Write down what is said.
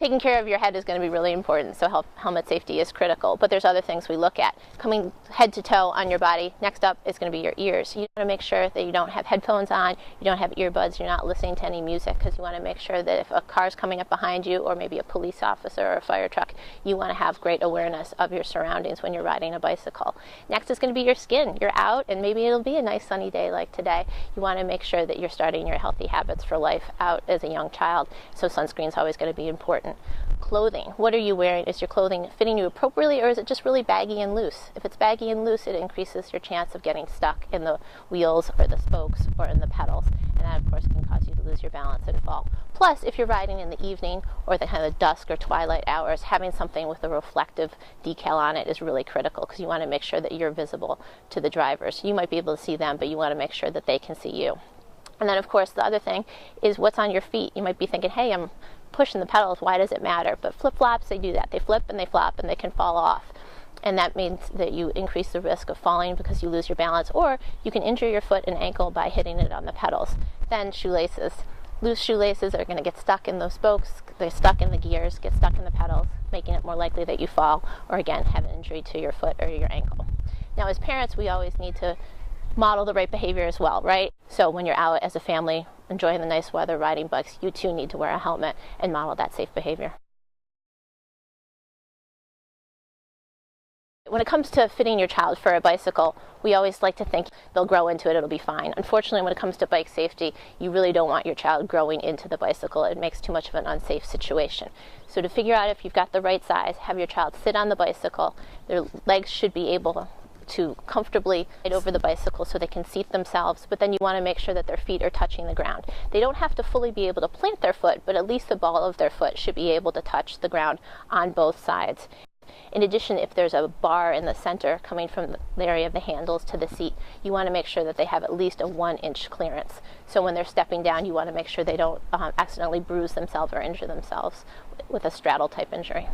Taking care of your head is going to be really important, so helmet safety is critical. But there's other things we look at. Coming head to toe on your body, next up is going to be your ears. You want to make sure that you don't have headphones on, you don't have earbuds, you're not listening to any music, because you want to make sure that if a car's coming up behind you, or maybe a police officer or a fire truck, you want to have great awareness of your surroundings when you're riding a bicycle. Next is going to be your skin. You're out, and maybe it'll be a nice sunny day like today. You want to make sure that you're starting your healthy habits for life out as a young child, so sunscreen is always going to be important. Clothing. What are you wearing? Is your clothing fitting you appropriately, or is it just really baggy and loose? If it's baggy and loose, it increases your chance of getting stuck in the wheels or the spokes or in the pedals, and that of course can cause you to lose your balance and fall. Plus, if you're riding in the evening or the kind of dusk or twilight hours, having something with a reflective decal on it is really critical, because you want to make sure that you're visible to the drivers. You might be able to see them, but you want to make sure that they can see you. And then of course the other thing is what's on your feet. You might be thinking, hey, I'm pushing the pedals, why does it matter? But flip-flops, they do that. They flip and they flop and they can fall off. And that means that you increase the risk of falling because you lose your balance, or you can injure your foot and ankle by hitting it on the pedals. Then shoelaces. Loose shoelaces are going to get stuck in those spokes, they're stuck in the gears, get stuck in the pedals, making it more likely that you fall, or again, have an injury to your foot or your ankle. Now as parents, we always need to model the right behavior as well, right? So when you're out as a family enjoying the nice weather riding bikes, you too need to wear a helmet and model that safe behavior. When it comes to fitting your child for a bicycle, we always like to think they'll grow into it, it'll be fine. Unfortunately, when it comes to bike safety, you really don't want your child growing into the bicycle. It makes too much of an unsafe situation. So to figure out if you've got the right size, have your child sit on the bicycle. Their legs should be able to comfortably ride over the bicycle so they can seat themselves, but then you want to make sure that their feet are touching the ground. They don't have to fully be able to plant their foot, but at least the ball of their foot should be able to touch the ground on both sides. In addition, if there's a bar in the center coming from the area of the handles to the seat, you want to make sure that they have at least a 1-inch clearance. So when they're stepping down, you want to make sure they don't accidentally bruise themselves or injure themselves with a straddle type injury.